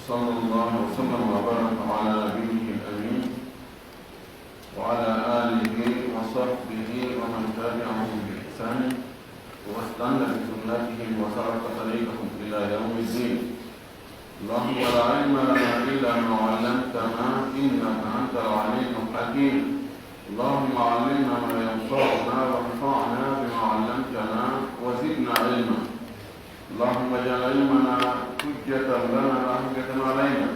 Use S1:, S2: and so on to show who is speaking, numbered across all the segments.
S1: صلى الله وسلم وبارك على نبيه الأمين وعلى آله وصحبه ومن تبعهم بإحسان واستنى بسنتهم وسلك طريقهم إلى يوم الدين. اللهم لا علم لنا إلا ما علمتنا إنك أنت العليم الحكيم. اللهم علمنا ما ينفعنا وانفعنا بما علمتنا وزدنا علما. اللهم اجعل علمنا حجة لنا لا حجة علينا.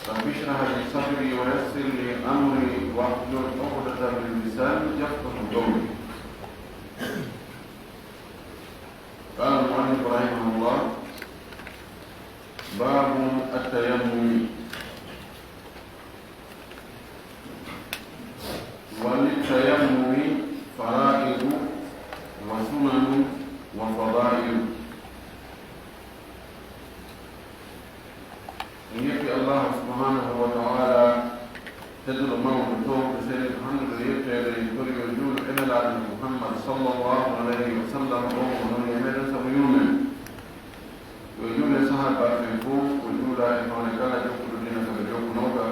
S1: رب اشرح لي صدري ويسر لي أمري واحلل عقدة من لساني يفقهوا قولي. قال المؤلف رحمه الله: باب التيمم. وللتيمم فرائض وسنن وفضائل. يكفي الله سبحانه وتعالى تدل موت توب سيد الحمد لله يقول يقول إلى العالم محمد صلى الله عليه وسلم ومن يمر سبيونه ويقول صحابة في الفوق ويقول إخوان كلا جوكل دينا سبجوك نوكا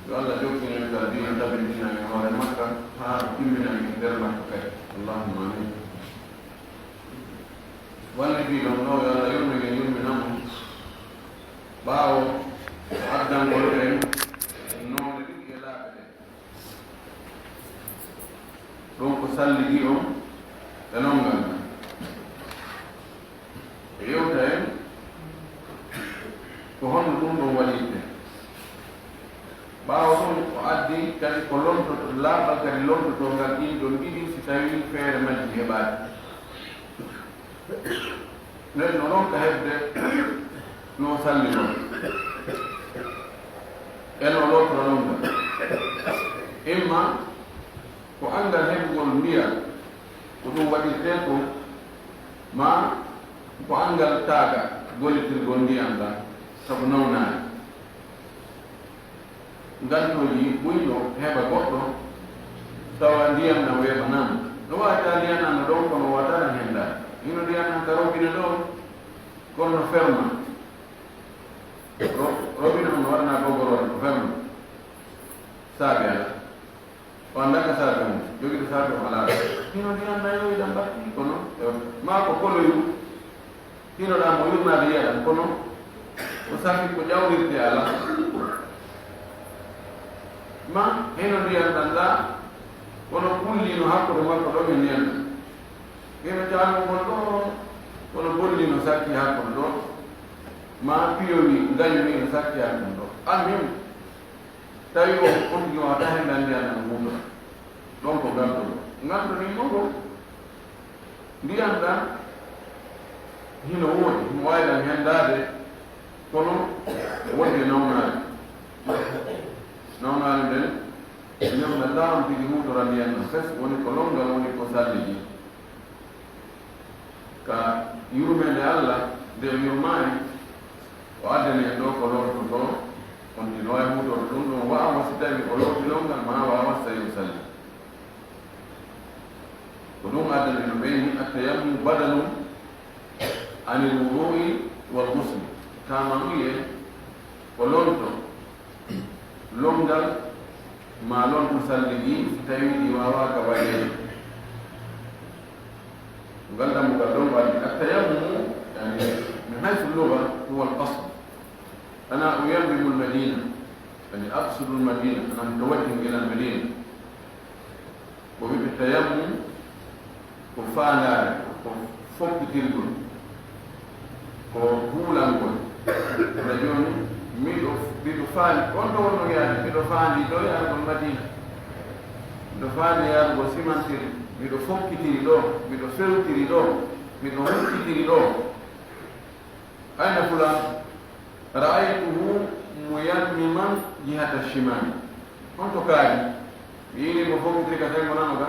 S1: قال جوكل من الدين تبين دينا من هذا مكة ها كمنا من در مكة. اللهم آمين. والذي لو نو يلا يوم نام باو عدم ولدين نون يلا دونك سالي ديو تنونغا يوتاي كهون دون وليد باو دون ادي كالي كولون لا بالكالي لون تونغا دي دون دي سيتاوي فير مال جيبات لأن نون كهبد نو سالي نون eno l'altro longa imma ko anda heɓugol mbiya ko ɗum waɗirte ko ma ko angal taaga gollitirgol ndiyam ɗa sabu nawnaani ngantoji ɓuyɗo heɓa goɗɗo tawa ndiyam na weeɓa nan no wawata ndiyam nan no ɗon kono watara henda ino ndiyam nan ka robine ɗo kono no ferma robina on warna bogorol ferme saabi ala o andaka saabi on jogiɗo saabi o ala hino ndiyan nayoyiɗam mbatti kono ma ko koloyu hinoɗa mo yurnade yiyaɗam kono o safi ko ƴawrirte ala ma hino ndiyan ɗan ɗa kono kullino hakkude makko ɗo e ndiyan hino caamugol ɗo kono bollino sakki hakkude ɗo ma piyowi gañumi no sakkiyani ɗum ɗo almim tawi o onɗi o ata hen nandiyana muɗo ɗon ko ganduɗo ganduɗo ko ndiyam ɗan hino woodi mo wawiɗan hendade kono wonde nawnade nden ñamna lawam tigi muɗora ndiyan no fes woni ko longal woni ko salliji ka yurmede Allah nde yurmani o addani en ɗo ko lorto to on ɗi noye huutoto ɗum ɗum wawa si tawi o lorti longal ma wawa so tawi o salli ko ɗum addani no ɓeyni attayammu badalum anil wudui wal husli tamanuye ko lonto longal ma lonto salli ɗi si tawi ɗi wawa ka waɗede ngal dammugal ɗon waɗi attayammu yani من حيث اللغة هو القصد. أنا أيمم المدينة يعني أقصد المدينة، أنا متوجه إلى المدينة. وبالتيمم كفانا فوق تلقون كوهولانقون رجون بدفان كنتم يعني بدفان لدو يعني المدينة بدفان يعني وسيمان تري بدفوق تري دو بدفل تري دو بدفوق تري دو أين فلان رأيته ميمما جهة الشمال أنت كاي يلي مفهوم تلك الشيء منامك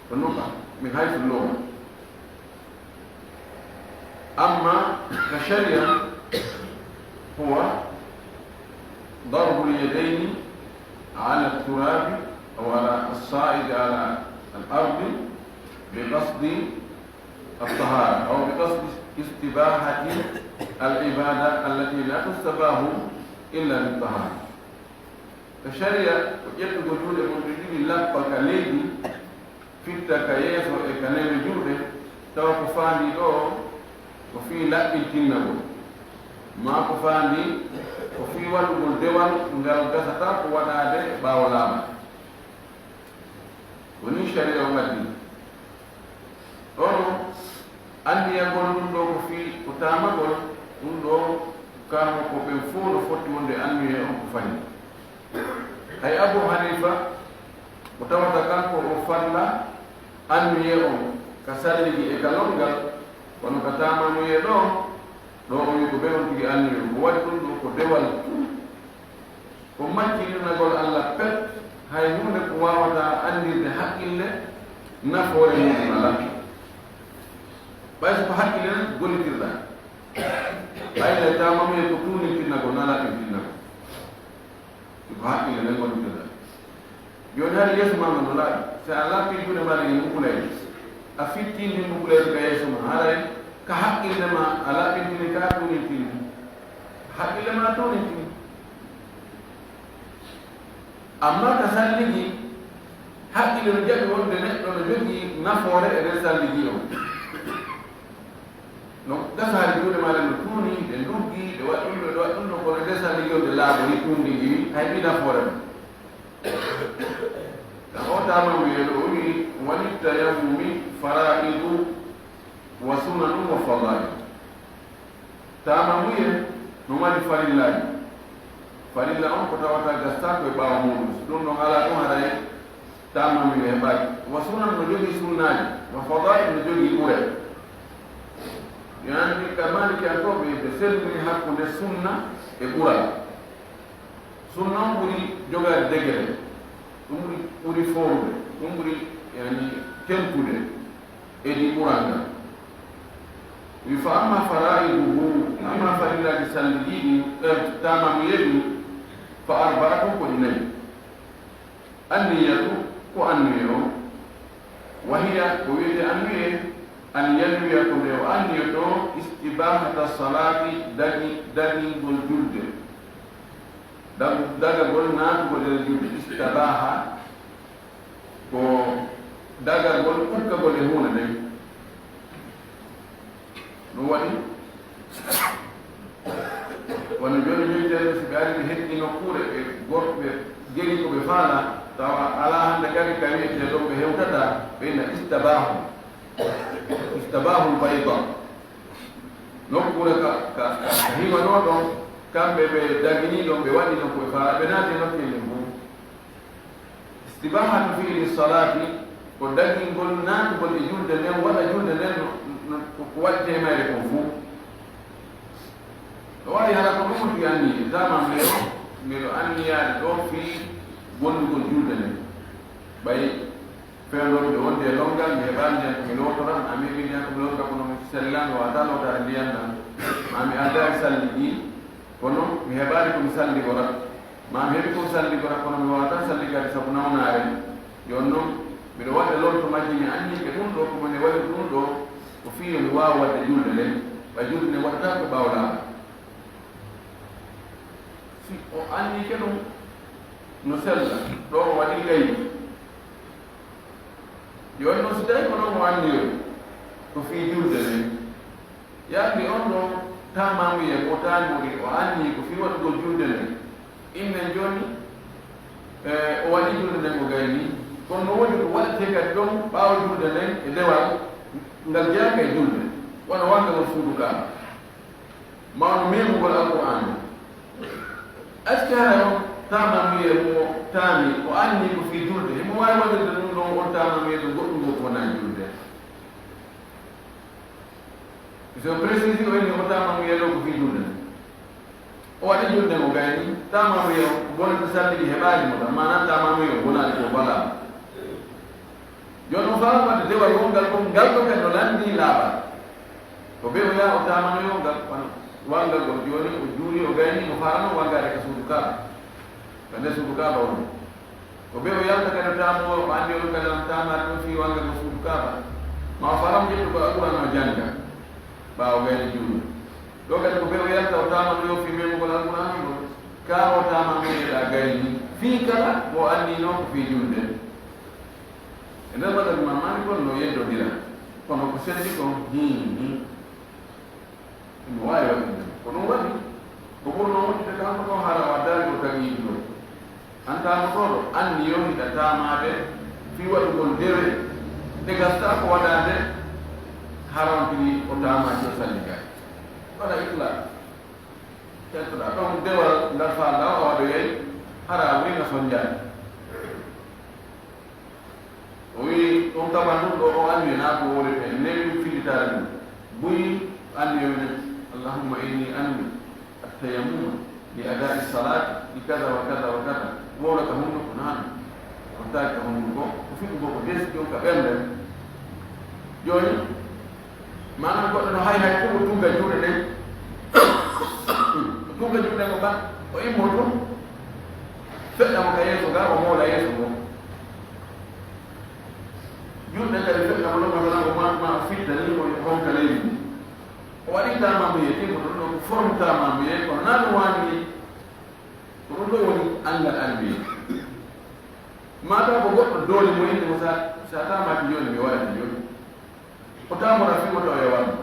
S1: فنوكا من حيث اللغة. أما كشريعة هو ضرب اليدين على التراب أو على الصائد على الأرض بقصد الطهارة أو بقصد istibahati al-ibada allati la tustabahu illa bi-tahara. Sharia ko ƴettugo juuɗe mon ɗo ɗiɗi lappa ka leydi fitta ka yeeso e ka neme juuɗe tawa ko faandi ɗo ko fii laɓɓintinnago ma ko faandi ko fii waɗugol dewal ngal gasata ko waɗaade ɓaawo laaɓa. woni sharia o waddi ɗono anndiyagol ɗum ɗo ko fii ko taamagol ɗum ɗo kamo ko ɓen fof no foti wonde annuye on ko fani. hay Abu Hanifa ko tawata kanko o farla annuye on ka salligi e ka longal kono ka tamanuye ɗo o wi ko ɓe on tigi annuye ko waɗi ɗum ɗo ko dewal ko maccininagol Allah pet hay hunde ko wawata andirde haqqille nafoore muɗum ala ɓay so ko haqqille tan gollitirɗa ɓayde tamanuye ko tunintinnago nalaɓintinnago ko haqqille nden gollitirɗa. joni hari yeeso ma no laaɓi so a lappi juuɗe ma ɗe mukuleyde a fittindi mukuleyde ka yeeso ma haray ka haqqille ma a laɓintini ka tunintini haqqille ma tunintini. amma ka salligi haqqille no jaɓi wonde neɗɗo no jogii nafoore e nder salligi o no gasaade juuɗe ma ɗe no tuuni ɗe nduggi ɗe waɗɗumɗo ɗe waɗɗumɗo kono nder salligi o ɗe laaɓori tundi jiwi hay ɓi nafoore ma. o tamamu yeɗo o wi walitta yahumi faraidu wa sunanu wa fadail. tamamuye no mari farillaji farilla on ko tawata gasta koye ɓaawa muɗum so ɗum ɗon ala ɗum haɗay tamamuye heɓaki. wa sunan no jogii sunnaji wa fadail no jogii ɓure. yani ka maliki an to ɓe selmini hakkude sunna e ɓural. sunna on ɓuri jogade degré ɗum ɓuri fowrude ɗum ɓuri yani tentude edi ɓuranga. wi fa amma faraiduhu amma farillaji salliɗiɗi tamamuyeɗi fa arba'atu ko ɗinayi. anniyatu ko annuye o wa hiya ko wiyete annuye an yanwiya ko nde o annuye to istibahata salati dagigol julde dagagol naatugol nder julde. istibaha ko dagagol ɓukkagol e hunde nden ɗum waɗi wono joni militére so ɓe ari ɓe heɗɗi nokkure ɓe gorɓe geri ko ɓe faala tawa ala hande kadi ka wiyete ɗo ɓe hewtata ɓeyna istabahul bayda nokkure ka himanoɗon kamɓe ɓe dagini ɗon ɓe waɗi ɗon koɓe faala ɓe naati nokkille fo. istibahatu fiili salati ko dagingol naatugol e julde nden waɗa julde nden ko waɗte mayre kon fuu. ɗo waɗi hara ko ɗum ɗi anni zaman mbiɗo anniyaade ɗo fii wondugol julde nden ɓay fewnɗon ɓe wonde e longal mi heɓaani nden ko mi lootoran a miɓini han komi loota kono mi sellan o wata lootare ndiyan nan ma mi addaari salli ɗi kono mi heɓaani komi salligora ma mi heɓi komi salligora kono mi wawata salligade sabu nawnaare. joni noon mbiɗo waɗa lolto majji mi anniɓe ɗum ɗo komone waɗi ɗum ɗo ko fiyo mi waawa wadde julde nden ɓay julde nde waɗata ko ɓawɗaama. si o annike ɗum no sella ɗo o waɗi leydi joni noon so tawi ko ɗon o anniyo ko fii julde nden yandi on ɗo tamamuye ko taanuri o anni ko fii waɗugol julde nden innen joni o waɗi julde nden ko gayni kono no woni ko waɗete kadi ɗon ɓaawa julde nden e dewal ngal jeeyaka e julde wona wangagol suudu kaaba mawno memugol alqur'an est ce que hara on tamamuye mo taami o anni ko fii julde himo wawi waɗirde ɗum ɗon on tamamuye ɗo goɗɗum go ko wona julde. so précise o inni o tamamuye ɗo ko fii julde o waɗi julde mo gayni tamamuye o bonata salligi heɓaani mo ɗam manan tamamuye o bonaani ko balama. joni o fawa wadde dewal wongal ko ngal ɗo kadi no lanndi laaɓal ko ɓe o yaha o tamanoyo ngal wangal gol joni o juuli o gayni o farano wangade ka suudu kaaba ka nde suudu kaaba woni ko ɓe o yalta kadi o tamo o anndi o ɗum kadi on tamade ɗum fi wangal ko suudu kaaba ma o faram ƴettu ko alqur'an o jannga ɓaawo gayni juulde ɗo kadi ko ɓe o yalta o tama ɗo fi memugol alqur'an ɗo ka o tama meeɗa gayni fii kala mo anndi noon ko fii julde e nder baɗal mamani kon no yeddodira kono ko sendi kon hini imo waawi waɗi ko ɗum waɗi ko ɓurno woɗɗide kanko ɗo hara waddari ko tagiiɗi ɗo antama ɗoɗo anni yo hiɗa tamade fii waɗugol dewe ɗe gasta ko waɗande harampini o tamaji o salli gay waɗa ikla ƴettoɗa ɗon dewal ngal falda o waɗo yeyi hara wina sonjani o wi on taban ɗum ɗo o anndi na ko wolete newi filitare ɗum buyi anndi yowne allahumma inni anni attayammuma li adai salati li kada wa kada wa kada wowla ka hunde ko nana on taaki ka hunde ko fiɗu bo ko desi jon ka ɓernde joni manam goɗɗo no hay ko tunga juuɗe ɗen tunga juuɗe ko ka o immo tun feƴƴamo ka yeeso ga o mowla yeeso ngo juuɗe kadi feƴƴamo ɗo masalango ma fitta ni o honka leydi o waɗi tamamuye timo ɗon ɗo ko forme tamamuye kono na ɗum wani ko ɗum ɗo woni angal anbiye mata ko goɗɗo doole mo inde mo sa tamaki joni mi waɗata joni o tamora fimo to e wanno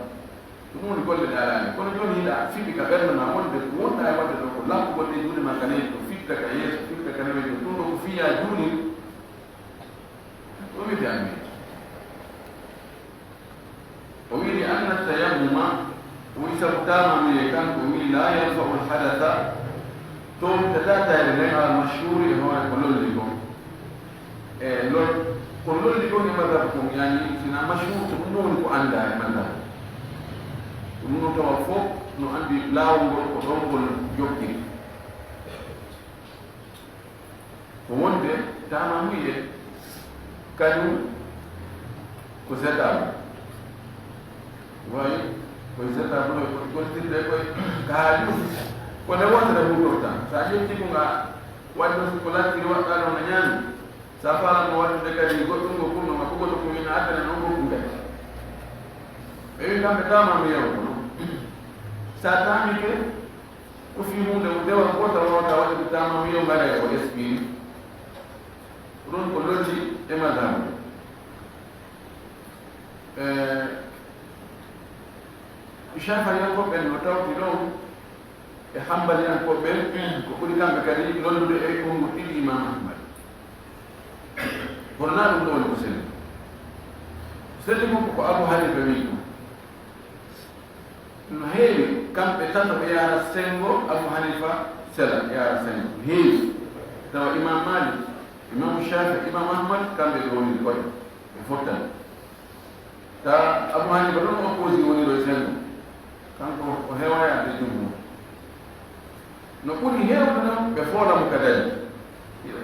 S1: ɗum woni golle ɗe alani kono joni hiɗa fiɓi ka ɓernde ma wonde ko wonɗa e wadde ɗo ko lampugolɗe juuɗe ma kaneyi ko fitta ka yeeso fitta ka newejo ɗum ɗo ko fiya juuni ɗum wite anbiye o wiɗi anna tayammuma o wi sabu tamamuye kanko o wi la yanfau lhadatha to tatatayre nden ala mashhuri e hoore ko lolli ko e lol ko lolli ko e madhab ko yani sina mashhur to ɗum woni ko annda e madhab ɗum no tawa fof no anndi laawol ngol ko ɗon ngol jokkiri ko wonde tamamuye kañum ko seɗɗaɓe wayi koye seɗɗaɓe ɗo koye gontirde koye ka haali ɗum kono wontere huɗor tan sa ƴetti ko nga waɗi ɗo ko lattiri waɗɗa ɗo no ñaami sa falamo wattude kadi goɗɗum ngo kunnoma ko goɗɗo ko wina addana noon goɗɗum kadi ɓe wi kamɓe tamamu yewo kono sa tamike ko fi hunde o dewa gota wota waɗi ko tamamu yew mbaɗa e o espiri ɗon ko lolli e madame Shafi'iyankoɓe no tawti ɗon e Hanbaliyankoɓe ko ɓuri kamɓe kadi lollude e kongo ɗiɗi Imam Ahmad kono na ɗum ɗo woni ko selli selli mum ko Abu Hanifa wi ɗum no heewi kamɓe tato ɓe yara sengo Abu Hanifa sela yara sengo heewi tawa Imam Malik Imam Shafi Imam Ahmad kamɓe ɗo woni koye ɓe fottani ta Abu Hanifa ɗon opposi woni ɗo e sengo kanko o hewayade jumhur no ɓuri hewde noon ɓe foolamo ka dali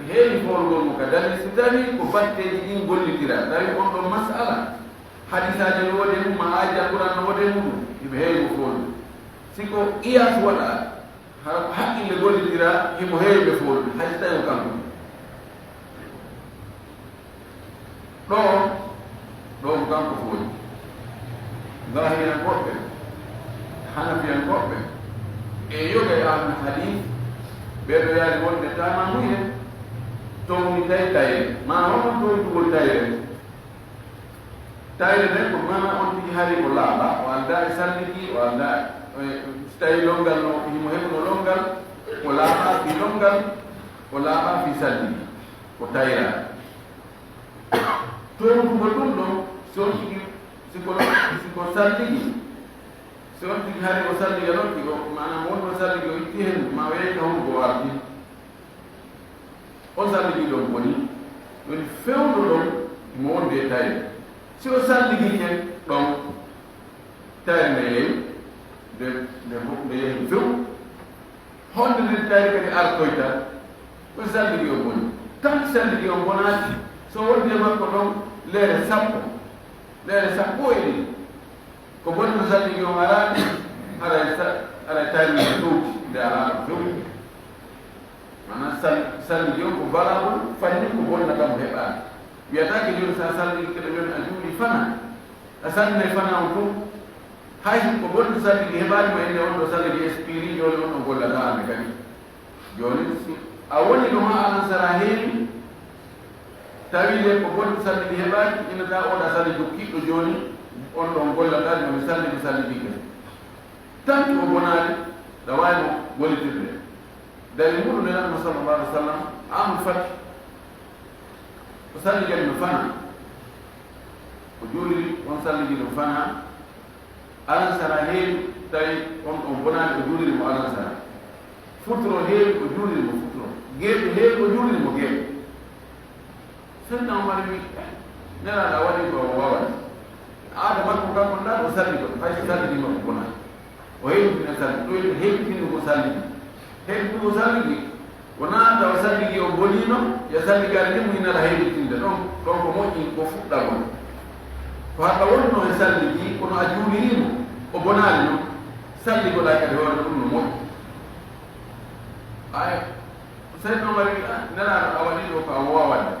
S1: heewi foolgol mo ka dali so tawi ko batteji ɗin gollitira tawi on ɗon masala hadisaji no wode mum ma aji alquran no wode muɗum hiɓe heewi ko foolde siko iyas waɗa hara ko haqqille gollitira himo heewi ɓe foolde hay so tawi o kanko ɗo ko kanko fooli zahirankoɓe hanafiyankoɓe e yoga e ahlul hadith ɓeɗo yaari wonde tamamuye towni tawi tayre ma hono toytugol tayre tayre nden ko mana on tigi hari ko laaɓa o anda e salliki o anda so tawi longal no himo heɓno longal ko laaɓa fi longal o laaɓa fi salliki ko tayra toytugol ɗum ɗon son tigi siko salliki so on tigi hari o salliga ɗon tigo manam wonno salligi o itti hen ma weyi ka hungo ardi o salligi ɗon boni woni fewdo ɗon mo wonde e tayre si o salligi hen ɗon tayre nde yeyi nde yehi few honde nde tayre kadi artoyta o salligi o boni tan salligi o bonati so wonde makko ɗon leere sappo e ɗiɗi ko bonni no salligi o arani aray tayre ɗowti nde alaɗo few mana salligi o ko valable fanni ko bonna kam heɓani wiyatake joni sa salligi keɗa joni a juuɗi fana a sallinay fana o fof hay ko bonde salli heɓani ma ende on ɗo salli ɗi espiri joni on ɗo gollata ande kadi joni a woni ɗo ha alan sara heewi tawi de ko bonde salli ɗi heɓani innata oɗa salli do kiɗɗo joni on ɗon gollata nomi salli ɗi kadi tanti o bonani ɗa wayno gollitirde dari muɗum ne nanno sallallahu alih w sallam amul fati o salli kadi no fana o juuliri on salliji no fana alansara heewi tawi on bonani o juuliri mo alansara futuro heewi o juuliri mo futuro geeɓe heewi o juuliri mo geeɓe senna omar wi nelaɗa waɗi ko wawani aada makko kanko nda o salli ko hay so salliji makko bonani o heewtine salli ɗo heewtinde ko salliji heewtugo salliji wona taw salliji o bonino yo salliji ara ni muyinata heewtinde ɗon ko moƴƴi ko fuɗɗagol ko haɗa wonno e salliji kono a juulirimo o bonani noon salli goɗa kadi hoore ɗum no moƴƴi ay saydno omar wi nelaɗo a waɗi ɗo ko a wowande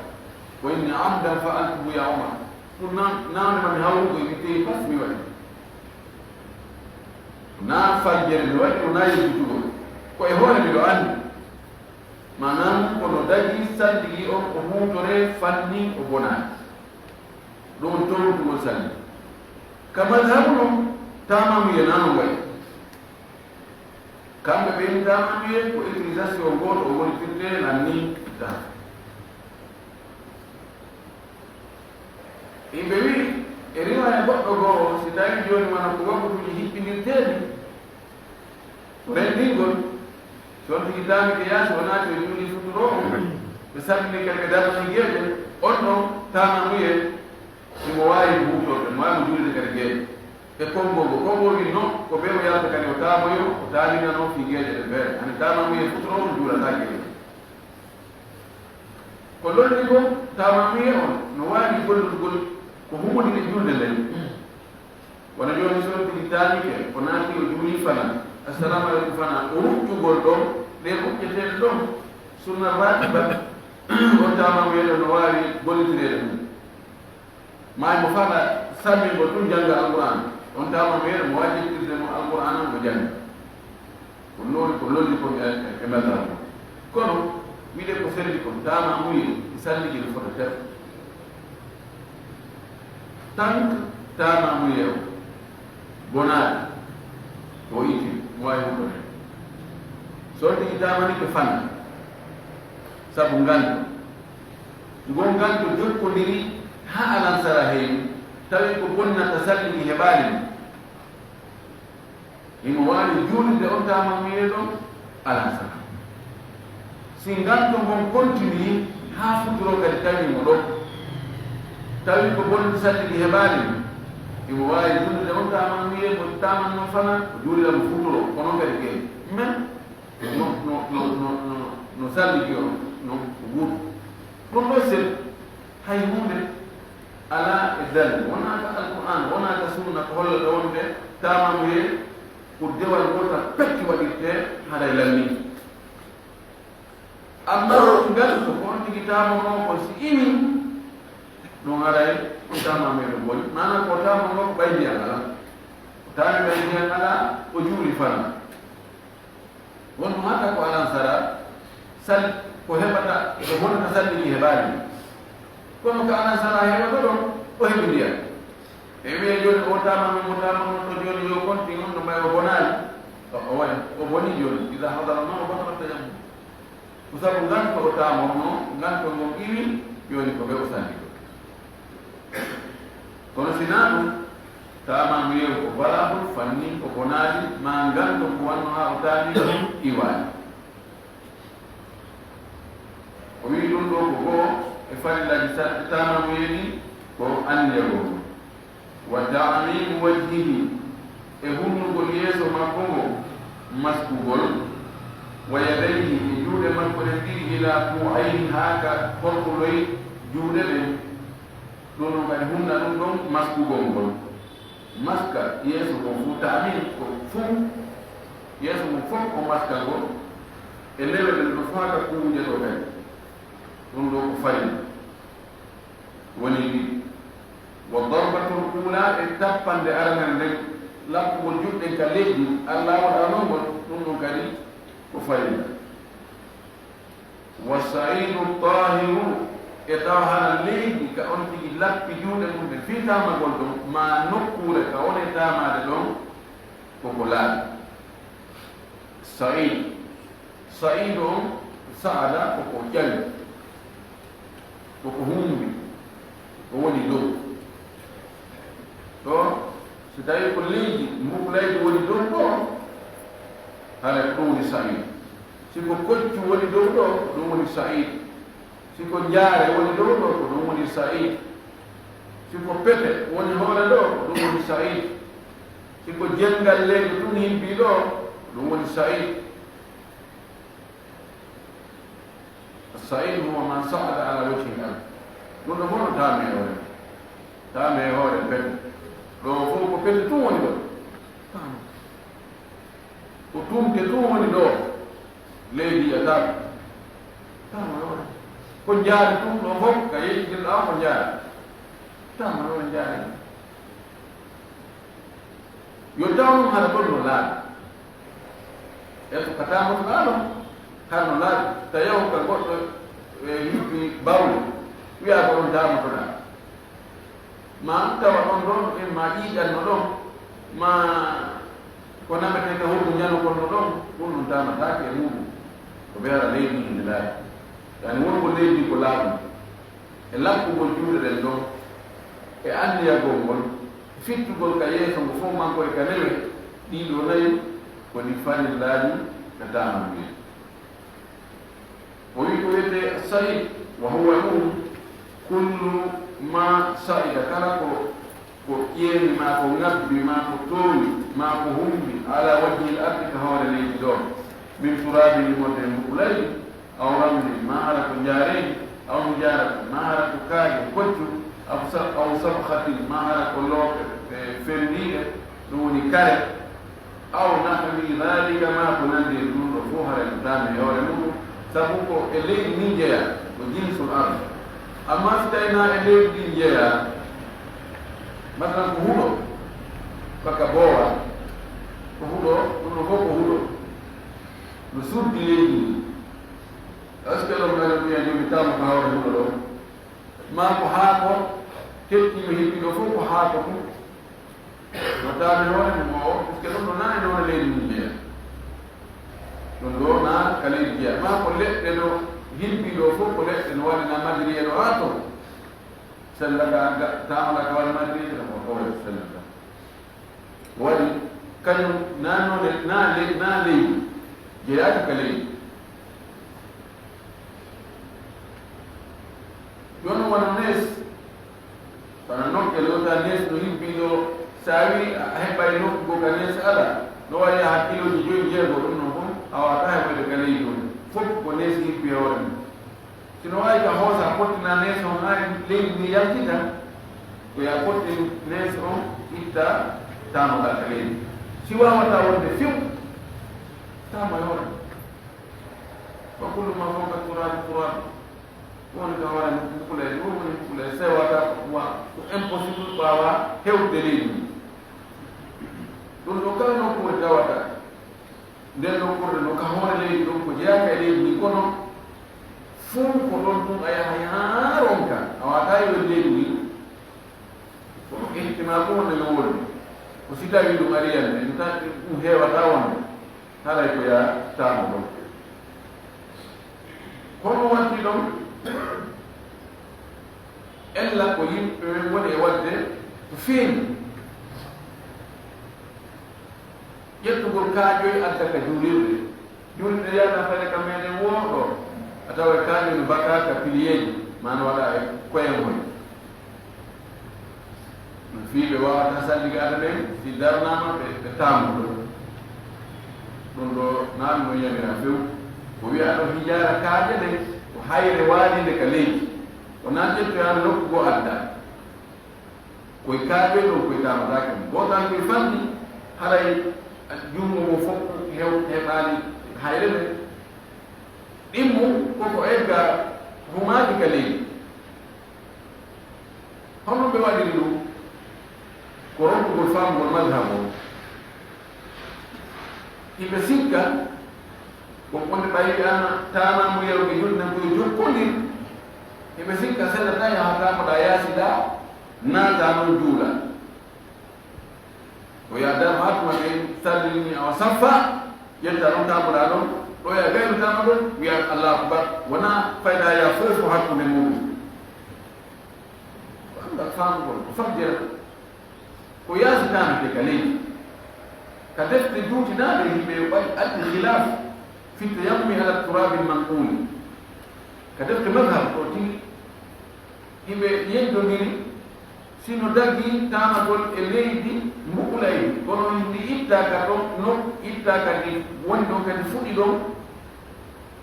S1: ko inni amdan fa altuhu ya omar ɗum nawdema mi hawrugo mi tewi pas mi waɗi na fajjere mi waɗi o na yejjutugol ko e hoore miɗo anndi manam kono dagi salligi on o hutore fanni o bonani ɗum towtugol salli ka madhabu ɗum tamamuye nano wayi kamɓe ɓeni tamamuye ko utilisation goto o wonitirde nanni ta yimɓe wi e riwaya goɗɗo goo si tawi joni mana ko wakkutuji hiɓɓinirteɗi renndingol soon tigi daamike yaasi o naati o juuli futuro o ɓe sammini kadi ɓe darnani geeƴe on ɗon tamamuye imo waawi huutorɓe mo wawi mo juulide kadi geeƴe e kongogo kongogi non ko ɓe o yalta kadi o taamoyo o taalina noon fi geeƴe ɗe feere ani tamamuye futuro o juulata geeƴe ko lolli ko tamamuye on no waawi gollutgol ko humudi ɗe julde nden wona jooni soon tigi taamike o naati o juuli fana assalamu aleykum fana o ruƴƴugol ɗon ɗe huƴƴeteɗe ɗon sunna ratiba on tamamuyeɗo no waawi gollitireede ɗum maay mo fala sammingol ɗum jannga alquran on tamamuyeɗo mo wajjittirde mo alquran an mo jannga ko noon ko lolli ko e mbatal ko kono wiide ko selli ko tamamuye salliji no fota tef tant tamamuye o bonaade ko iti mo wawi huɗone so tigi tamani ko fanna sabu ngandu ngon ngandu jokkodiri ha alansara heewi tawi ko bonnata salliji heɓaani imo wawi juulide on tamamuye ɗon alansara si ngandu ngon continue ha futuro kadi tawimo ɗo tawi ko bonnata salliji heɓaani imo waawi juulide on tamamuye mo tamanno fana o juulida mo futuro kono kadi geewi mais no salliji o no wuutu ɗum ɗo sel hay hunde ala e dalil wonaka alquran wonaka sunna ko hollata wonde tamamuye ko dewal gota pekki waɗirte haɗa lammi amma ngal ko on tigi tamano ko si imi ɗum haɗay ko tamamuye ɗo boni mana ko tamano ko ɓaydiyan ala ko tami ɓaydiyan ala o juuli fana won ɗum hatta ko alansara sal ko heɓata ko bonata salliji heɓaani kono ko alansara heɓata ɗon o heɓi ndiyan e wiye joni o tamami mo tamano to joni yo konti on no may o bonaani o waɗi o boni joni ida hadara noon o bonotatta jam ko sabu nganto o tamono nganto ngon iwi joni ko ɓe o salli kono sina ɗum tamamu yew ko valable fanni ko bonaani ma nganto ko wanno ha o taami iwaani o wi ɗum ɗo ko goo e farillaji tamamu yeni ko andegoo wa ta'mimu wajhihi e hunnugol yeeso makko ngo maskugol wa yadayhi e juuɗe makko ɗe ɗiɗi ila ku'ayni haa ka horkuloy juuɗe ɗen ɗum ɗon kadi hunna ɗum ɗon maskugol ngol maska yeeso ko fuu ta'min ko fuu yeeso mum fof ko maska ngol e lewe ɗen ɗo faaka kuuje ɗo kadi ɗum ɗo ko fari woni ɗi wa darbatul ula e tappande aranere nden lakkugol juɗɗen ka leydi allah waɗanongol ɗum ɗum kadi ko farilla wa saidu tahiru e taw hana leydi ka on tigi lappi juuɗe mum ɓe fitamagol ɗon ma nokkure ka wone tamade ɗon koko laaɓi said on saada koko ƴalli koko humbi ko woni dow ɗo so tawi ko leydi mbuɓlaydi woni dow ɗo hara ɗum woni said siko koccu woni dow ɗo ko ɗum woni said siko jaare woni dow ɗo ko ɗum woni said siko pete woni hoore ɗo ko ɗum woni said siko jengal leydi ɗum himbi ɗo ko ɗum woni said said huwa man saada ala wajhi al-ard ɗum ɗo fof no taame e hoore pete ɗo fof ko pete tum woni ɗo ko tumte tum woni ɗo leydi a taɓa tama ɗo ko jaari tum ɗo fof ka yeytirɗa ko jaari tama ɗo jaari yo taw ɗum hara ɗon no laaɓi e to ka tamotoɗa ɗon har no laaɓi tayaw ka goɗɗo yimɓi bawle wiya ko ɗon tamotoɗa ma tawa ɗon ɗon en ma ƴiiƴanno ɗon ma ko namete ka hokku ñano konno ɗon ɗum ɗum tamatake e muɗum ko ɓeyara leydi inde laaɓi yani wonko leydi ko laaɓum e lakkugol juuɗe ɗen ɗon e andiyagol ngol fittugol ka yeeso ngo fof mankoye ka newe ɗiɗo nayi koni farillaaji ka tamaɗuye o wi ko wiyete said wa huwa ɗum kullu ma saida kala ko ƴeeni ma ko ŋabbi ma ko toowi ma ko humbi ala wajhi l ardi ka hoore leydi ɗo min turabi wonde mbuɓulaydi aw ramli ma hara ko njaareedi aw njaarati ma hara ko kaaƴe koccu aw sabhatin ma hara ko looɓe fendiiɗe ɗum woni kare aw nahwi dhalika ma ko nanndi ɗum ɗo fof hara ko taami e hoore muɗum sabu ko e leydi ni jeeya ko jinsul ard amma so tawina e leydi ɗi jeeya masalan ko huɗo baka boowa ko huɗo ɗum ɗo fof ko huɗo no suddi leydi ndi est ce que ɗon mene mbiya jomi tama ko hawre huɗo ɗo ma ko haako kettimi hippi ɗo fof ko haako fu no taami hoore mum o par ce que ɗum ɗo naane noone leydi ndi jeeya ɗum ɗo na ka leydi jeeya ma ko leɗɗe ɗo hippi ɗo fof ko leɗɗe no waɗina madriye ɗo haa to sellaka tamala ka waɗa madriye ɗo ko kowe sellaka waɗi kañum nanone na leydi jeeyaka ka leydi jooni wona nees kono nokke lota nees no hibbiɗo sa wi a heɓay nokkugo ka nees ala no waɗi hakkiloji joyi jeego ɗum no fof a wata heɓede ka leydi on fof ko nees hibbi hoore mum sino wawi ka hoosa pottina nees on ha leydi ndi yaltita ko ya pottin nees on itta tanoɗa ka leydi si wawata wonde few tama e hoore wa kullu ma fawqa turabi woni ka hoore mbuɓulede ɗum woni mbuɓulede sewata wa ko impossible ɓawa hewde leydi ndi ɗum ɗo kala nokkure tawata nden nokkurde no ka hoore leydi ɗon ko jeeyaka e leydi ndi kono fuu ko ɗon ɗum a yaha yaaronka a wata yo leydi ndi ko ihtimal ko wonde no woni ko si tawi ɗum ariyande ɗum heewata wonde haray ko ya tama ɗon hono watti ɗon ella ko yimɓe woni e wadde ko feeñi ƴettugol kaaƴoy adda ka juulirɗe yalta fere ka meɗen wooɗo a tawa kaaƴoy no baka ka piliyeji mana waɗa e koyengoy no fiiɓe wawata salliga ada ɓen si darnama ɓe tamuɗo ɗum ɗo naami no yamira few ko wiya ɗo hijaara kaaƴe ɗe ko hayre waadinde ka leydi ko nan ƴettoyano nokkugo adda koye kaaɓe ɗo koye tamatake mum gotan koye famɗi haray junngo mo fof heɓaani hayre ɓe ɗimmu koko egga humaaki ka leydi hono ɓe waɗiri ɗum ko ronkugol famgol madhab o himɓe sikka ko wonde ɓayi ana tamamu yewɓe julna koye jokkodir himɓe sikka seɗa tawi hatamoɗa yaasida naata noon juula o yadama hatuma ɓe sallini awa saffa yetta noon tamoɗa ɗon ɗo ya gayno tama ɗon wiya allahu akbar wona fayda ya fof ko hakkude muɗum anda famugol ko fabjere ko yaasitamete ka leydi ka defte juutinaɗe yimɓe ɓay addi khilaf fi tayammumi ala turabi manquli ka defte madhab ko tigi yimɓe yeddodiri sino daggi tamagol e leydi mbuɓulaydi kono ndi ittaka ɗon no ittaka ndi woni ɗon kadi fuɗi ɗon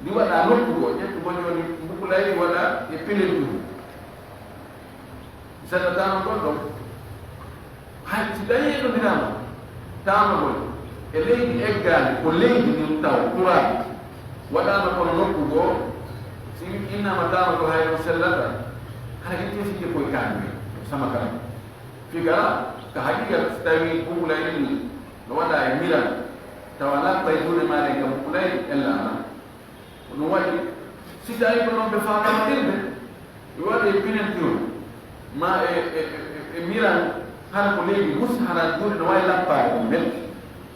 S1: ndi waɗa nokkugo ƴettu bo joni mbuɓulaydi waɗa e pelel ɗum seɗa tamagol ɗon hay si dañi ɗodirama tamagol e leydi eggani ko leydi ndin taw turabi waɗama kono nokkugo si innama tamagol hayno sellata hara itte sike koye kanɓe sama kala figara ka haqiqa so tawi mbuɓulaydi ni no waɗa e miran tawana ɓaydude maɗe ka mbuɓulaydi ellama ɗum waɗi si tawi ko noon ɓe fatama ɗirde ɓe waɗa e pinentir ma e miran hara ko leydi mus hara juuɗe no wawi lappade ɗum belti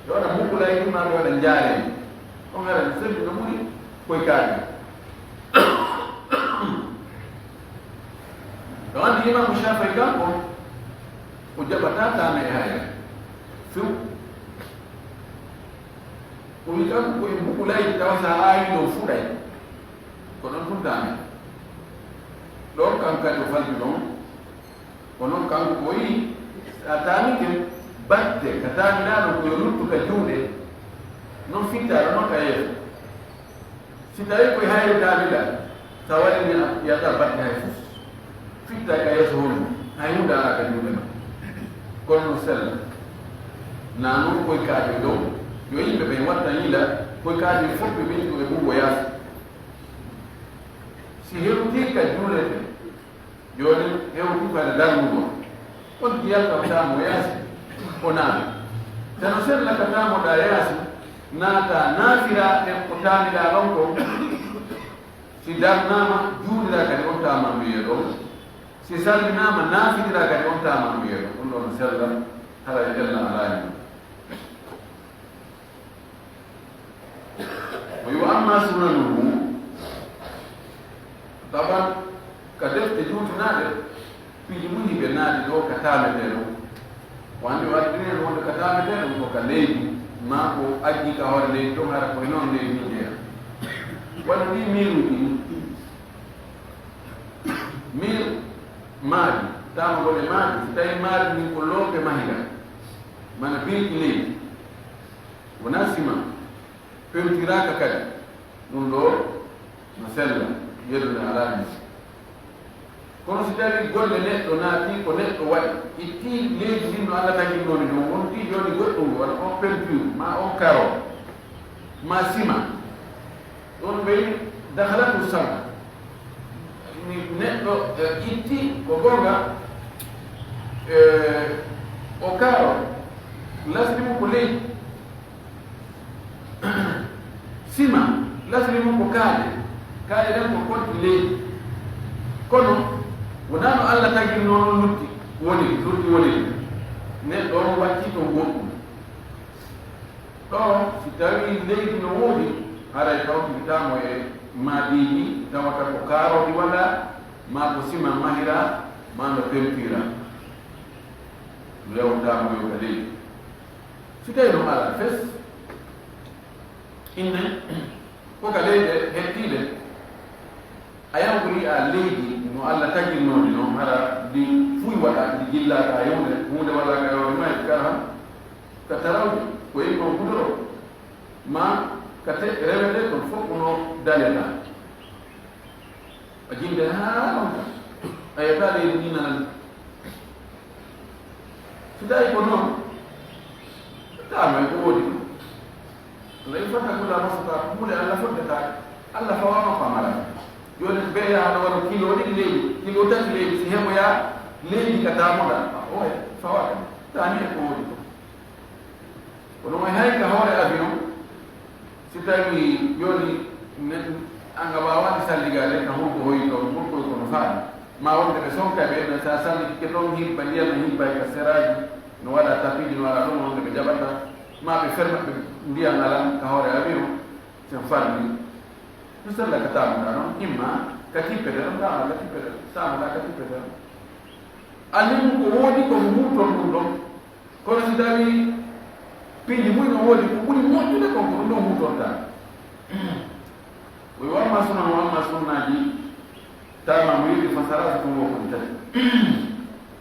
S1: ɓe waɗa mbuɓulaydi ma ɓe waɗa jaareni on hara selli no ɓuuri koye kaake ɗo andi imamu Shafii kanko o jaɓata tama e hayre few o wi kanko koye mbuɓulaydi tawa sa awi ɗo fuɗay ko ɗon tun tame ɗon kanko kadi o falti ɗon kono kanko ko wi a tamike batte ka taminaɗo koyo luttu ka juuɗe non fittaɗo noon ka yeeso si tawi koye hayre tamida sa waɗini yiyata batte hay fof fitta ka yeeso honno hay hunde ala ka juuɗe ma kono no sella na noon koye kaaje dow yo yimɓe ɓe watta yiila koye kaaje fof ɓe ɓeni koɓe ɓuuɓo yaasa si hewti ka juulete joni hewti fade darmugo on jiyalka tamo yaasi o naami teno sella ka tamoɗa yaasi naata naafira e ko taamiɗa ɗon ko si darnama juuɗira kadi on tama mbiye ɗon si salminama naafitira kadi on tama mbiye ɗon ɗum ɗon sella hara e ella alaani o yo amma sunanuhu taban ka defte juutinaɗe piiji muñiɓe naati ɗo ka tamete ɗo wande o addinen wonde ka tamete ɗum ko ka leydi ma ko aggi ka hoore leydi ɗon hara koye noon leydi ni jeeya walla ni miruji mir maadi tamagol e maadi so tawi maadi ni ko loope mahiga mana birki leydi wona sima pentiraka kadi ɗum ɗo no sella yeɗude alaani kono si tawi golle neɗɗo naati ko neɗɗo waɗi itti leydi ndin no Allah taginnooni ɗum wonti joni goɗɗum waɗa on peinture ma on karo ma sima ɗon ɓeyi dahalatu sama ni neɗɗo itti ko gonga o karo lasri mum ko leydi sima lasri mum ko kaaɗe ɗen ko konti leydi kono wonano Allah tagirno noon lutti woni neɗɗo on watti to goɗɗum ɗo si tawi leydi no woodi haray kawtitamo e maadiji tawata ko kaarodi waɗa ma ko sima mahira ma no pempira rewtamo yo ka leydi si tawi ɗum ala fes inne ko ka leyde hettiɗe a yawgori a leydi no Allah tagirnodi noon hara ndi fuy waɗa ndi gillaka yewde hunde waɗaka yewde ma e kara ka tarawde ko yi kon gudoro ma ka rewede kon fof kono daleta a jinde ha on ka a yetta leydi ni nanan so tawi ko noon tama ko woodi ɗum lay fota kula masata hunde Allah foddetake Allah fawama famara joni ɓe yaha no waɗa kilo ɗiɗi leydi kilo tati leydi si heɓoya leydi ka tamoɗa oye fawaka tani e ko woodi ko kono way hay ka hoore avion sitagi yoni anga bawa salligare na hunko hoyto hunko ko no faani ma wonde be sonka be na sa sali ke don hi bandiya no hi bay ka seraji no wala tapiji no wala don wonde be jabata ma be ferma be ndiya ngala ka hore abiru sen farni no sala ka tamu no imma kati pedero da kati pedero sama da kati pedero alim ko wodi ko muto mundo ko sitagi pindi muito wodi ko buri mo de ko ndo muto ta ويوما سنة دي تاما مريد فسرات كم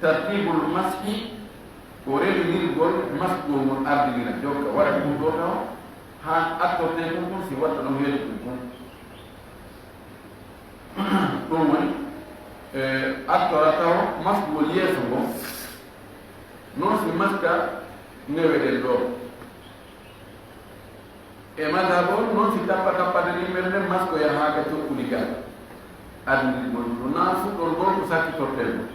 S1: ترتيب المسح وريد دي الجول مسح من أرض من الجوكا ورد من دوكا هان أكتر تنكم سوى تنوهير تنكم تومن أكتر أتاو مسح وليسمو نوسي مسح نوه دلو e madhabo non si tappa di merde masko ya haga to kuliga adni mon nafu dol go sakki tortel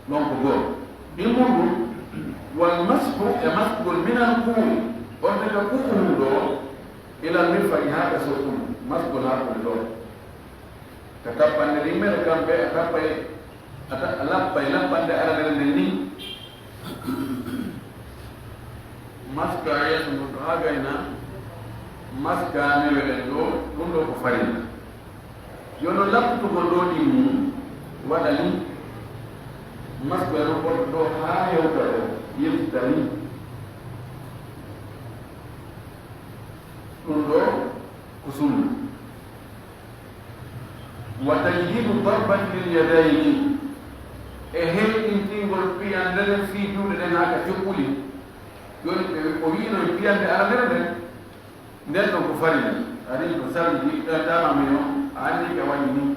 S1: non ko go bimundu wal mashu ya masku min al qul on de ko do ila mifa haga so kun masku na ko do katappa di merde kambe katappa ata lappa pande ala ni maska ya sundu haga ina maska ne welendo dundo ko farina yono laptu ko do di mu wadani maska ro ko do ha yo ko yimtani dundo kusun wa tajdidu darban lil yadayni e hel intingol pi andale fi jude den haka jukuli yoni o wino piyande aralerde nden ɗon ko farina ari ko salli tama mino anni ke wañi ni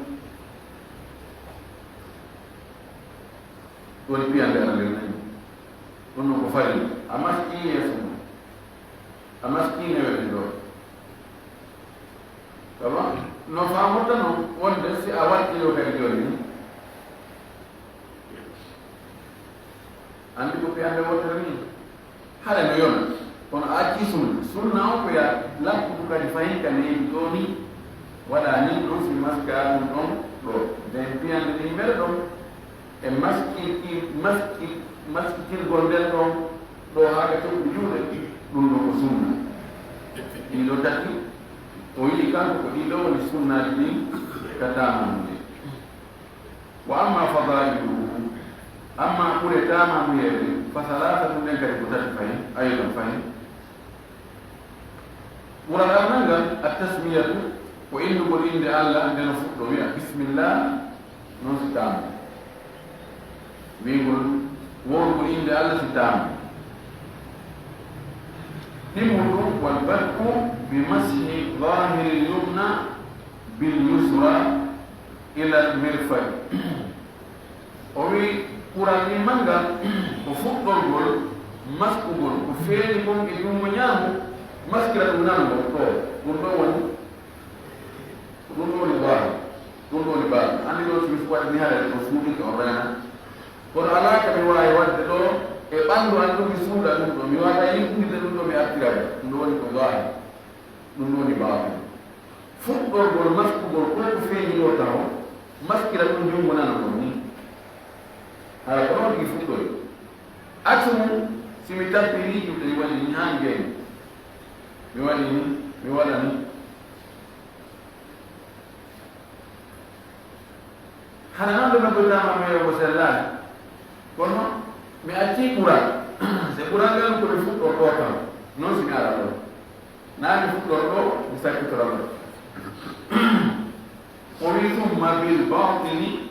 S1: ɗon piyande aralerde ɗon no ko farina a maski yeeso mum a maskine wede ɗo saba no famota no wonde si a waɗɗiɗo kadi joni ni andi ko piyande wotere ni hale no yona kono acci sunna o ko ya lakku ko kadi fayin kan ni doni wala ni do si maska dum don do den piande ni mel do e maski gondel do haga to juude dum do ko sunna ni do tatti o yi kan ko di do ni sunna ni katama ni wa amma fadailu amma kule tama mu yede فثلاثة من كتاب فهم أيضا فهم ورغم التسمية وإن نقول إن الله عندنا فقط بسم الله نستعمل بيقول ونقول إن الله ستعمل نمر والبرك بمسح ظاهر اليمنى باليسرى إلى المرفق kurani manga ko fuddol gol maskugol ko feeni kon e dum nyaamu maskira dum nan ko dum do woni ba andi do ci ko ni hala ko suudi ko rana ko ala ka mi waay wadde do e bandu andu mi suuda dum do mi wada yimbi de dum do mi attira dum woni ko gaay dum woni ba fuddol gol maskugol ko feeni do taw maskira dum nan ko ni ala ko di futol atum simita pili yu de wani nyange mi wala ni hana ndo na bula ma yo wasalla kono mi ati kura se kura ngal ko futol ko ta non si ala do na ni futol do mi sa ko to o wi thumma bil batini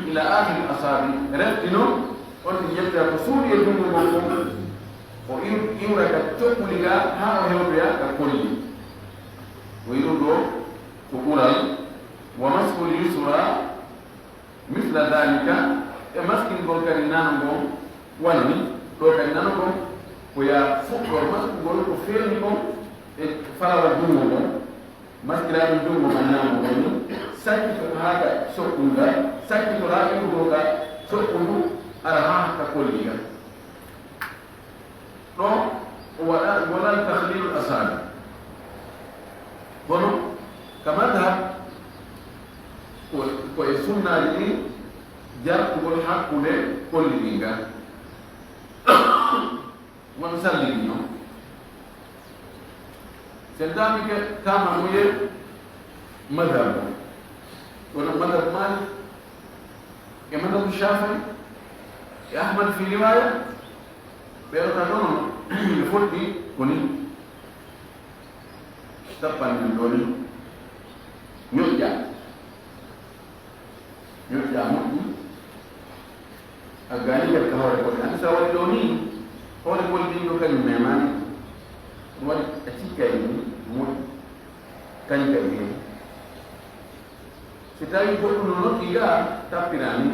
S1: إلى آخر الأصابع رفتنو قلت يبدأ قصور يدوم المنقوم وإن تقول لك ها وهيوبيا كقولي ويردو كقولا ومسك اليسرى مثل ذلك مسك البركانانو وني بركانانو ويا فكر مسك البركانانو فيرنكم فرار الدوم مسك الدوم منامو sakki ko haga sokunda sakki ko haga ko ga sokundu ara ha ka kolliga no wala golli ɗinga won sallini no sen dami ke tama muye madhab wala madhab malik e madhab shafi'i e ahmad fi riwaya pero tadono le foti koni tappan doni nyojja moƴƴi a gani yer ka hoore koɗe andi sa waɗi ɗo ni hoore golliɗo kañum memani ɗum waɗi a cikkay ni moƴƴi kañum kadi hen si tawi goɗɗum no nokki ga tappirani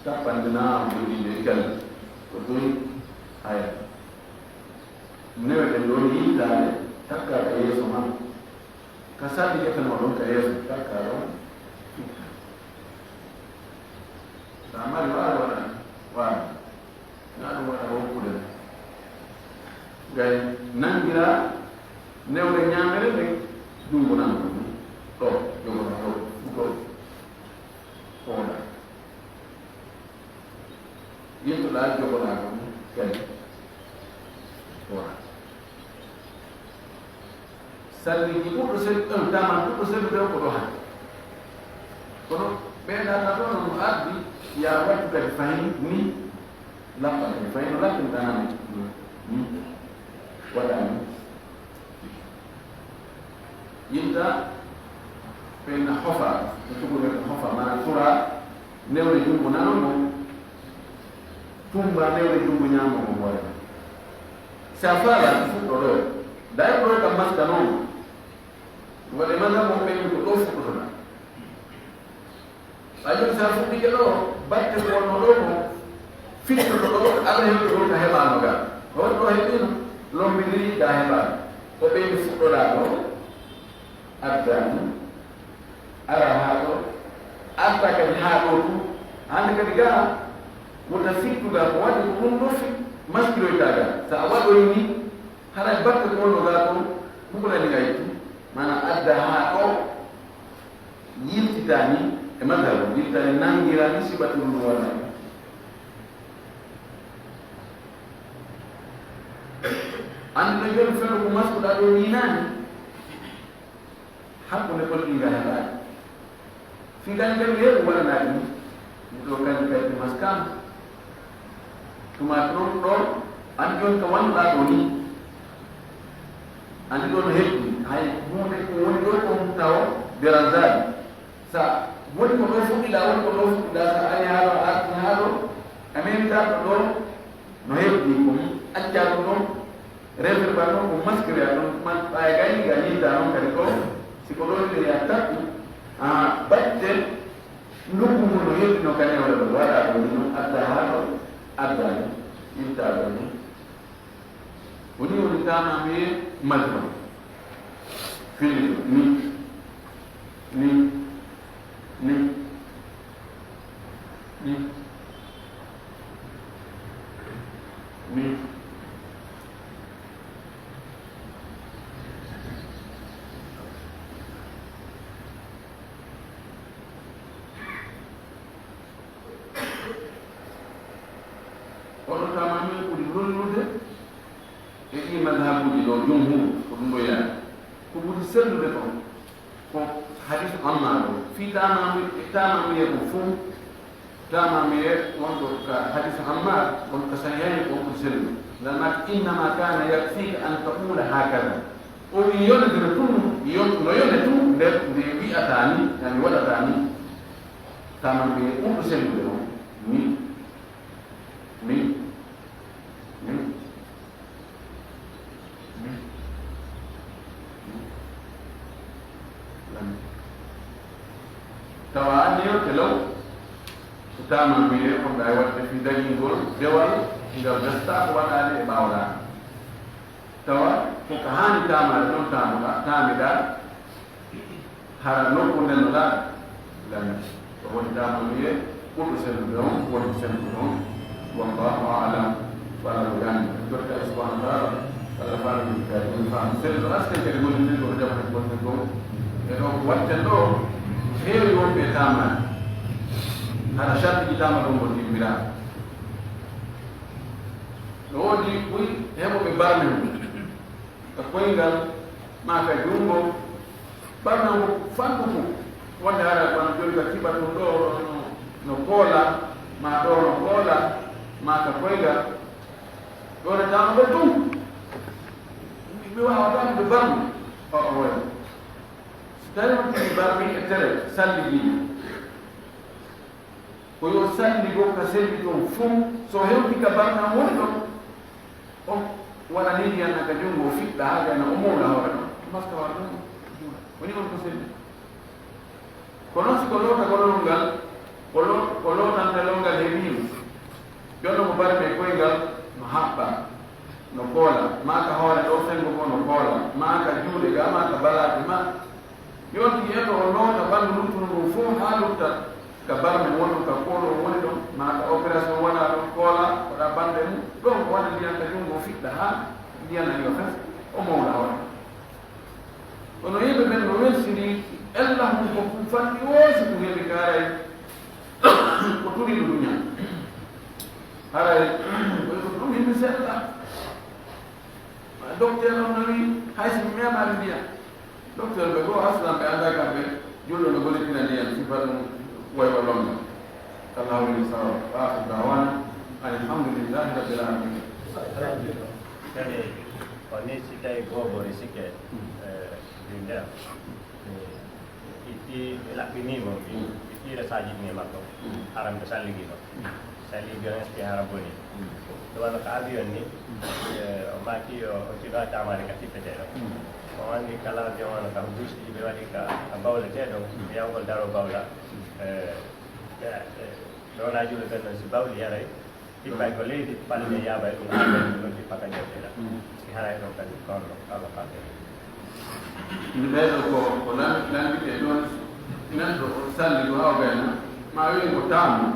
S1: tappandina golliɗe gal ko doni aya neweɗen ɗo ni yittade takkaɗo yeeso ma ka saɗi ƴettano ɗon ka yeeso takkaɗo amari wala naɗum waɗa hokkude gay nangira newde ñamere nde ɗum wonan ɗo jogona ɗo fuko hooɗa yettoɗa jogona ko kadi wala salliji ɓurɗo sel taman ɓurɗo sellude ko ɗo han kono ɓeeɗata ɗo no ardi ya wattu kadi fayin ni lappa kadi fayin no lappintanami waɗani yimta ɓenna hofa no tugureko hofa mana tura newre jungo nanomo tumba newre jungo ñamo mo waɗa sa faala fuɗɗo ɗo day ɗo kam maska noon waɗe maga mo ɓen ko ɗo fuɗɗotoɗa ajon sa fuɗɗike ɗo batte ko wonno ɗo ko fittoto ɗo allah heɓi ɗon ka heɓano ga on ɗo heɓino lombidiri ga heɓano ko ɓeydi fuɗɗoɗa ɗo addani ara ha ɗo arta kadi ha ɗo tu hande kadi ga wota fittuga ko waɗi ko ɗum ɗo maskiroytaga sa a waɗoy ni haɗa batte ko wonno ga ɗon huɓulani ga yittu mana adda ha ɗo yiltitani e madhab yiltani nangirani sibatu ɗum wona andi no joni feno ko maskuɗa ɗo ninani hakkude kolɗinga heɓani fingani kadi yeeru waɗanaɗi ni ɗo kañum kadi maskama tuma ɗon ɗo andi joni ko wannuɗa ɗo ni andi ɗo no heɓɓi hay hunde ko woni ɗo ko tawa dérangeade sa woni ko ɗo fuɗɗiɗa woni ko ɗo fuɗɗiɗa sa ari haɗo arti haɗo amen taɗo ɗo no heɓɗi ko acca ɗum ɗon rewtere ba ɗon ko maskiri a ɗon man ɓaya gayni ga yinta noon kadi ko siko ɗo ɗiri a tappi batte luggu ngu no heɓɗino kanewre ɗo waɗa ɗo ni noon adda haɗo addani yinta ɗo ni woni woni tamami malma fili ni ni ni ni ni oɗo tamami ɓuri lollude e ɗi madhabuji ɗo jumhur ko ɗum ɗo yaani ko ɓuri sellude ɗon ko hadis amma ɗo fi tamamiye ko fuu tamamiye wonɗo ka hadis ammar won ko sahihani ko ɓuri sellude lannak innama kana yakfika an taqula hakada o wi yonedere tum no yone tum nder nde wi'atani yani waɗatani tamamiye ɓurɗo sellude on ni tawa anniyo te law so tamamire onɗa e waɗde fi dañigol dewal ngal gasta ko waɗade e ɓawɗa tawa koko hani tamade ɗon tamuɗa tamiɗa hara nokku ndennoɗa lami so woni tamamire ɓurɗo sellude on woni sellude on wallahu alam fala gandi dokka subhanahu wa taala Allah fala min kadi on fam sellude asken kadi gollirɗo o jamata gonɗen ɗo e ɗo ko watten ɗo heewi wonɓe tamade hara sartiji tama ɗon gon timbira no wodi ɓuy heɓoɓe barme mum ka koyngal ma ka junngo barme ngo fanko mum wonde hara kono joni ka tiɓa ɗum ɗo no koola ma ɗo no koola ma ka koyngal ɗone tano ɓe tum ɓe wawatano ɓe barme o woya so tawi on tigi barmi e tere salli jiɗi ko yo salli go ka selli ɗon fuu so hewti ka barna woni ɗon o waɗa ni ndiyanna ka junngo fiɗɗa ha gayna o mowla hoore ɗon maska waɗa ɗum woni on ko selli kono siko loota golol ngal ko lootante longal heɓiima jonno mo barme koyngal no haɓɓa no koola ma ka hoore ɗo sengo ko no koola ma ka juuɗe ga ma ka balaade ma yonti yeto o loota ɓanndu luttuno ngu fof haa lutta ka barme wonno ka koolo woni ɗon ma ka opération wona ɗon koola waɗa bande mum ɗon ko waɗa ndiyan ka junngo fiɗɗa haa ndiyanna yo fes o mawla hoore kono yimɓe ɓen no welsiri allah mum ko kum fanɗi woosi ko heɓi kaaray ko turi ɗo duña haray koy ko ɗum yimɓe seɗɗa docteur on no wi haysi mi memaɓe ndiyan docteur ɓe goo aslan ɓe annda kamɓe julɗo no gollitina ndiyan sifa ɗum woyɓa longa allahu wali sawa wa akhiru dawana alhamdulillahi rabbil alamin
S2: kadi o ni si tawi goobore sikke ɗi nder itti laɓɓinimo ittiire sajidni makko haramɓe salligino salligino est ce que hara boni ɗum wano ko avion ni o maki o tiɗo tamade ka tippeteɗo o andi kala avion wano kam duusɗi ɓe waɗi ka bawleteɗo yawgol daro bawla ɗona juuɗe ɓen noon si bawli haray tippay ko leydi palle yaabay ɗum ɗum tippaka jewteɗa si haray ɗon kadi konno kala faɓe
S1: yimɓe ɓeɗo ko lambiɓe ɗon neɗɗo o salli ko haw gayna ma wi ko taamu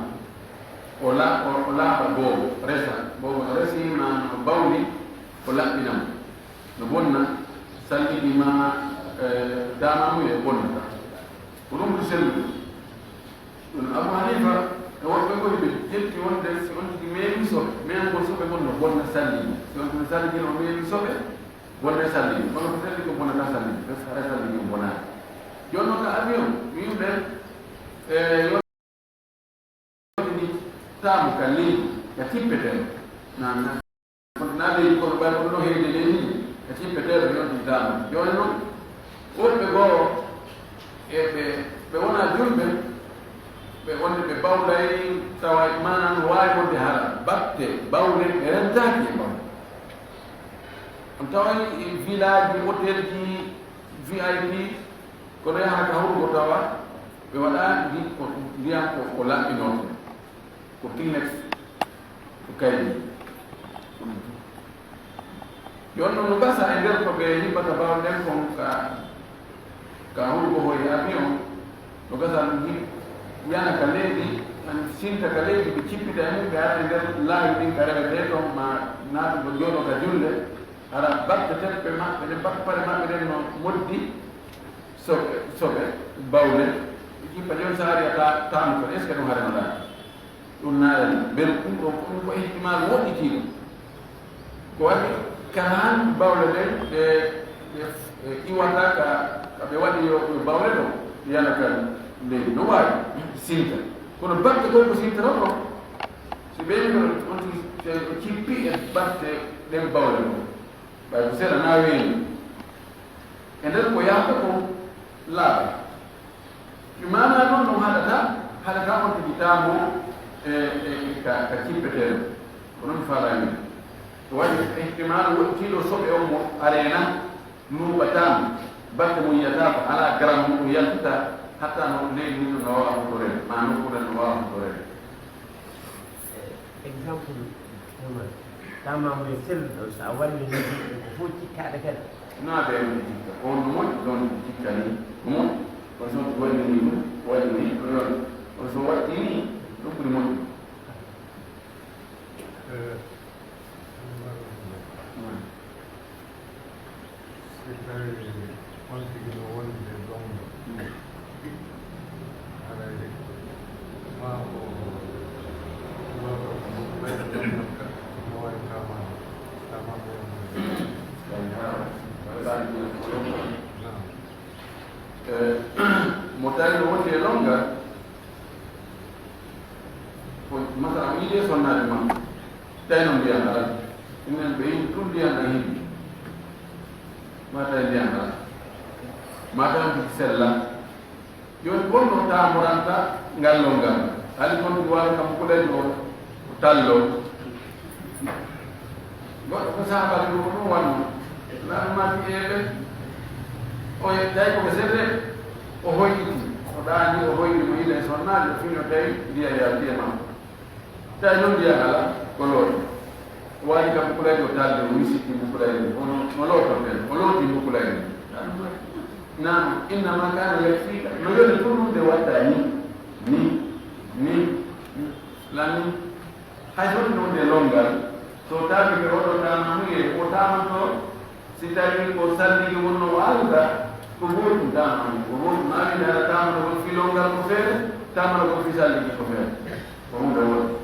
S1: o laaɓa boobo resa boobo o resima no bawli ko laɓɓinamo no bonna sallidi ma damamu e bonnata ko ɗum ko sellude ɗum abou hanifa e woɓɓe koye ɓe ƴetti wonde si on tigi meemi soɓe meengo soɓe gon no bonna sallidi si on tigi sallidino o meemi soɓe wonde sallidi kono ko selli ko bonata sallidi parce que hara sallidi ko bonani joni noon ka avion yimɓe yoni taamu ka leydi ka tippeteɗo na leydi kono ɓay kono no heedi leydi ka tippeteɗo yonti taamu joni noon woɓɓe goo ɓe wona julɓe ɓe wonde ɓe bawlay tawa manan waawi wonde hara batte bawle ɓe rentaki e bawle on tawani village hôtel ji VIP kono yaha ka hawrugo tawa ɓe waɗa ndiyam ko laɓɓinoto ko Kleenex ko kayni joni noon no gasa e nder ko ɓe hiɓata bawɗen kon ka hawrugo hoye avion no gasa ɗum yana ka leydi an sinta ka leydi ɓe cippita e mum ɓe ara e nder laawi ɗin ka rewete ɗon ma naatugo jooɗo ka julde ara batte teppe maɓɓe ɗe bappare maɓɓe ɗen no moddi soɓe bawle jippa joni so ari a taamu ko est ce que ɗum hareno ɗa ɗum naarani mbele ɗum ɗo ɗum ko ihtimal woɗɗitiɗo ko waɗi kala han bawle ɗen ɓe iwata ka ɓe waɗi yo bawle ɗo yana ka leydi no waawi sinta kono batte koy ko sintata ɗo so ɓeeni on cippi e batte ɗen bawle ɗo ɓay ko seeɗa naaweeni e nder ko yahata ko laaɓa mi mana noon ɗum haɗata on tigi taamo ka cippeteɗo ko noon falani to waɗi ihtimal wottiɗo soɓe on mo arena luuɓatama batte mo yiyata ko ala garam mum ɗum yaltita hatta no leydi ndi no wawa hutorede ma nokkure no wawa hutorede
S3: exemple tamamu e selluɗo so a walli noddiɓe ko fof cikkaɗe kadi
S1: naɓe on cikka on no moƴƴi ɗon cikka ni ko moƴƴi kono so wallini ɗum wallini ɗo yon kono so waɗɗini ɗum ɓuri moƴƴi
S4: si tawi on tigi no wonde ɗonɗo haɗa ma o ɓeyda ɗon no wawi kamade
S1: tay non dia ngala inen be tun dia na hin mata dia ngala mata bi sella yon bonno ta moranta ngallo ngal ali kon wala kam ko dal do tallo ko sa ko no wan la ma ti ebe o ye dai ko sebe o hoyi o dani o hoyi mo ile sonna fino tay dia ya dia ma tay non dia ngala ko lo wali kam ko dal do tallo wisi ti ko dal on lo to ben on lo ti ko dal na inna ma kana yakfi no yo tunu de wata ni lani hajon no de longal so ta bi ko ta na mu ye ko ta ma to sitari ko salli ko wonno walda ko wotu da ko wotu na ni da ta ma ko fi longal ko fere ta ma ko fi salli ko fere ko mo do